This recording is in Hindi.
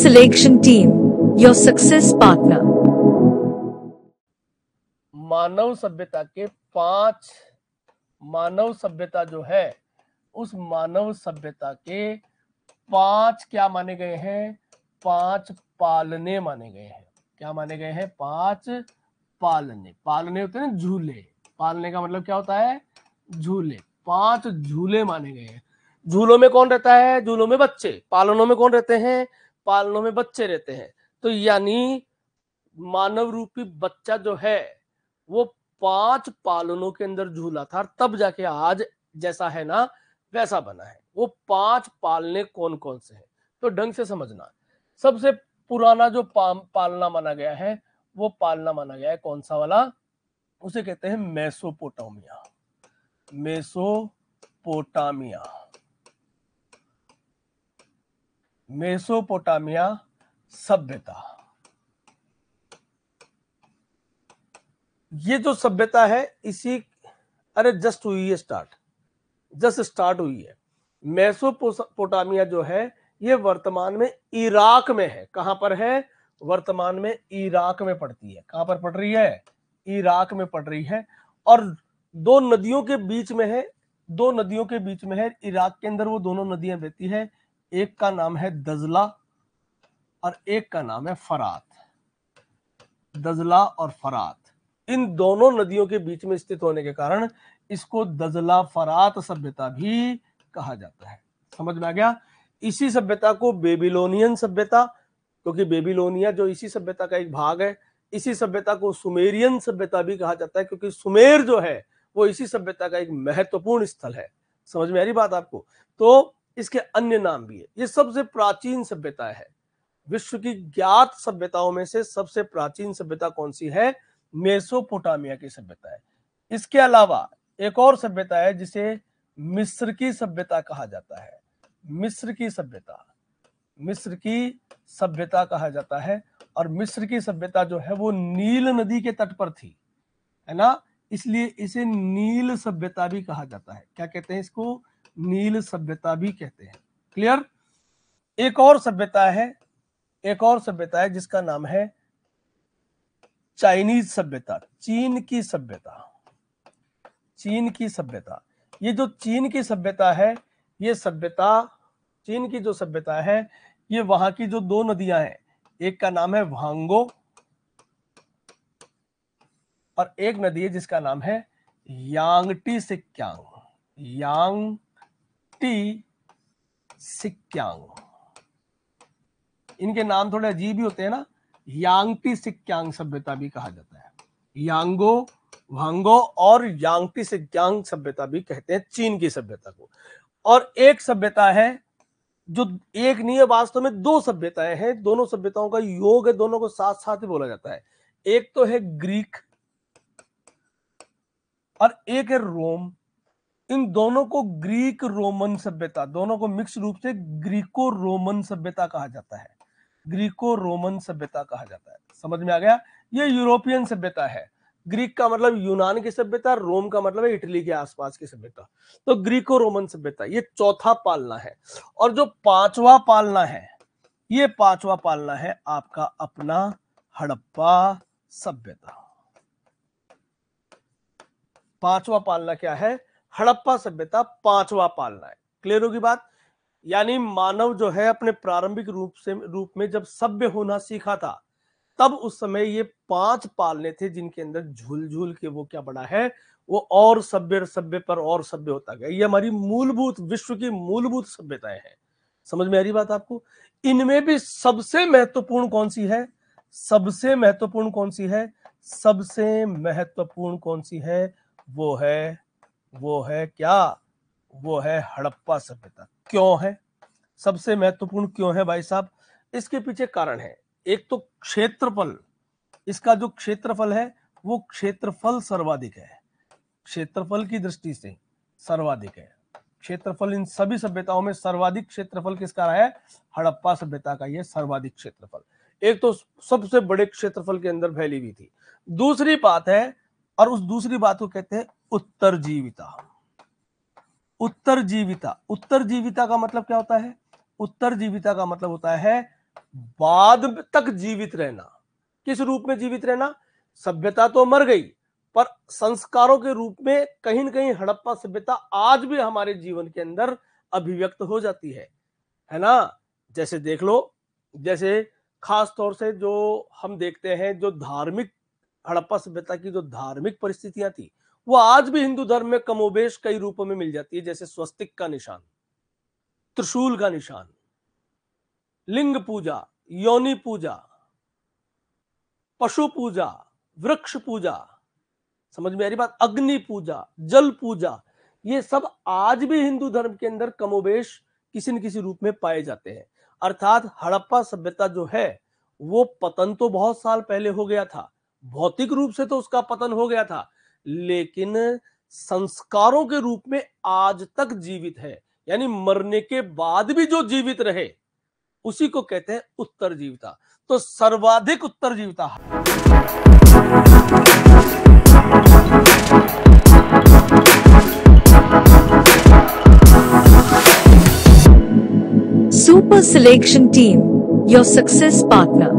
Selection Team, your success partner. मानव सभ्यता के 5 मानव सभ्यता जो है उस मानव सभ्यता के 5 क्या माने गए हैं? 5 पालने माने गए हैं। क्या माने गए हैं? 5 पालने। पालने होते हैं ना झूले। पालने का मतलब क्या होता है? झूले। 5 झूले माने गए हैं। झूलों में कौन रहता है? झूलों में बच्चे। पालनों में कौन रहते हैं? पालनों में बच्चे रहते हैं। तो यानी मानव रूपी बच्चा जो है वो 5 पालनों के अंदर झूला था, तब जाके आज जैसा है ना वैसा बना है। वो 5 पालने कौन कौन से हैं? तो ढंग से समझना। सबसे पुराना जो पालना माना गया है वो पालना माना गया है कौन सा वाला? उसे कहते हैं मेसोपोटामिया। मेसोपोटामिया। मेसोपोटामिया सभ्यता। ये जो सभ्यता है इसी जस्ट हुई है जस्ट स्टार्ट हुई है। मेसोपोटामिया जो है ये वर्तमान में इराक में है। कहां पर है? वर्तमान में इराक में पड़ती है। कहां पर पड़ रही है? इराक में पड़ रही है। और 2 नदियों के बीच में है। 2 नदियों के बीच में है। इराक के अंदर वो दोनों नदियां बहती है। एक का नाम है दजला और एक का नाम है फरात। दजला और फरात, इन दोनों नदियों के बीच में स्थित होने के कारण इसको दजला फरात सभ्यता भी कहा जाता है। समझ में आ गया? इसी सभ्यता को बेबीलोनियन सभ्यता, क्योंकि बेबीलोनिया जो इसी सभ्यता का एक भाग है, इसी सभ्यता को सुमेरियन सभ्यता भी कहा जाता है, क्योंकि सुमेर जो है वो इसी सभ्यता का एक महत्वपूर्ण स्थल है। समझ में आ रही बात आपको? तो इसके अन्य नाम भी है। ये सबसे प्राचीन सभ्यता है। विश्व की ज्ञात सभ्यताओं में से सबसे प्राचीन सभ्यता कौन सी है? मेसोपोटामिया की सभ्यता है। इसके अलावा एक और सभ्यता है जिसे मिस्र की सभ्यता कहा जाता है। मिस्र की सभ्यता, मिस्र की सभ्यता कहा जाता है। और मिस्र की सभ्यता जो है वो नील नदी के तट पर थी, है ना, इसलिए इसे नील सभ्यता भी कहा जाता है। क्या कहते हैं इसको? नील सभ्यता भी कहते हैं। क्लियर? एक और सभ्यता है, एक और सभ्यता है जिसका नाम है चाइनीज सभ्यता। चीन की सभ्यता। चीन की सभ्यता। ये जो चीन की सभ्यता है, ये सभ्यता, चीन की जो सभ्यता है ये वहां की जो 2 नदियां हैं, एक का नाम है वांगो और एक नदी है जिसका नाम है यांगटी सिक्यांग। यांगटी सिक्यांग। इनके नाम थोड़े अजीब ही होते हैं ना। यांगटी सिक्यांग सभ्यता भी कहा जाता है। यांगो, वांगो और यांगटी सिक्यांग सभ्यता भी कहते हैं चीन की सभ्यता को। और एक सभ्यता है जो एक नहीं है, वास्तव में 2 सभ्यताएं हैं। दोनों सभ्यताओं का योग है, दोनों को साथ साथ ही बोला जाता है। एक तो है ग्रीक और एक है रोम। इन दोनों को ग्रीक रोमन सभ्यता, दोनों को मिक्स रूप से ग्रीको रोमन सभ्यता कहा जाता है। ग्रीको रोमन सभ्यता कहा जाता है। समझ में आ गया? ये यूरोपियन सभ्यता है। ग्रीक का मतलब यूनान की सभ्यता, रोम का मतलब है इटली के आसपास की सभ्यता। तो ग्रीको रोमन सभ्यता ये चौथा पालना है। और जो 5वां पालना है, ये 5वां पालना है आपका अपना हड़प्पा सभ्यता। 5वां पालना क्या है? हड़प्पा सभ्यता 5वां पालना है। क्लियर होगी बात? यानी मानव जो है अपने प्रारंभिक रूप में जब सभ्य होना सीखा था, तब उस समय ये 5 पालने थे जिनके अंदर झूल झूल के वो क्या बड़ा है, वो और सभ्य पर और सभ्य होता गया। ये हमारी मूलभूत, विश्व की मूलभूत सभ्यताएं हैं। समझ में आ रही बात आपको? इनमें भी सबसे महत्वपूर्ण कौन सी है? सबसे महत्वपूर्ण कौन सी है? सबसे महत्वपूर्ण कौन सी है? वो है क्या? वो है हड़प्पा सभ्यता। क्यों है सबसे महत्वपूर्ण? क्यों है भाई साहब? इसके पीछे कारण है। एक तो क्षेत्रफल, इसका जो क्षेत्रफल है वो क्षेत्रफल सर्वाधिक है। क्षेत्रफल की दृष्टि से सर्वाधिक है क्षेत्रफल। इन सभी सभ्यताओं में सर्वाधिक क्षेत्रफल किसका है? हड़प्पा सभ्यता का ये सर्वाधिक क्षेत्रफल। एक तो सबसे बड़े क्षेत्रफल के अंदर फैली हुई थी। दूसरी बात है, और उस दूसरी बात को कहते हैं उत्तरजीविता। उत्तरजीविता। उत्तरजीविता का मतलब क्या होता है? उत्तरजीविता का मतलब होता है बाद तक जीवित रहना। किस रूप में जीवित रहना? सभ्यता तो मर गई, पर संस्कारों के रूप में कहीं न कहीं हड़प्पा सभ्यता आज भी हमारे जीवन के अंदर अभिव्यक्त हो जाती है ना? जैसे देख लो, जैसे खास तौर से जो हम देखते हैं, जो धार्मिक हड़प्पा सभ्यता की जो धार्मिक परिस्थितियां थी, वो आज भी हिंदू धर्म में कमोबेश कई रूपों में मिल जाती है। जैसे स्वस्तिक का निशान, त्रिशूल का निशान, लिंग पूजा, योनि पूजा, पशु पूजा, वृक्ष पूजा, समझ में आ रही बात? अग्नि पूजा, जल पूजा, ये सब आज भी हिंदू धर्म के अंदर कमोबेश किसी न किसी रूप में पाए जाते हैं। अर्थात हड़प्पा सभ्यता जो है वो पतन तो बहुत साल पहले हो गया था, भौतिक रूप से तो उसका पतन हो गया था, लेकिन संस्कारों के रूप में आज तक जीवित है। यानी मरने के बाद भी जो जीवित रहे उसी को कहते हैं उत्तरजीविता। तो सर्वाधिक उत्तरजीविता Super Selection Team, your success partner.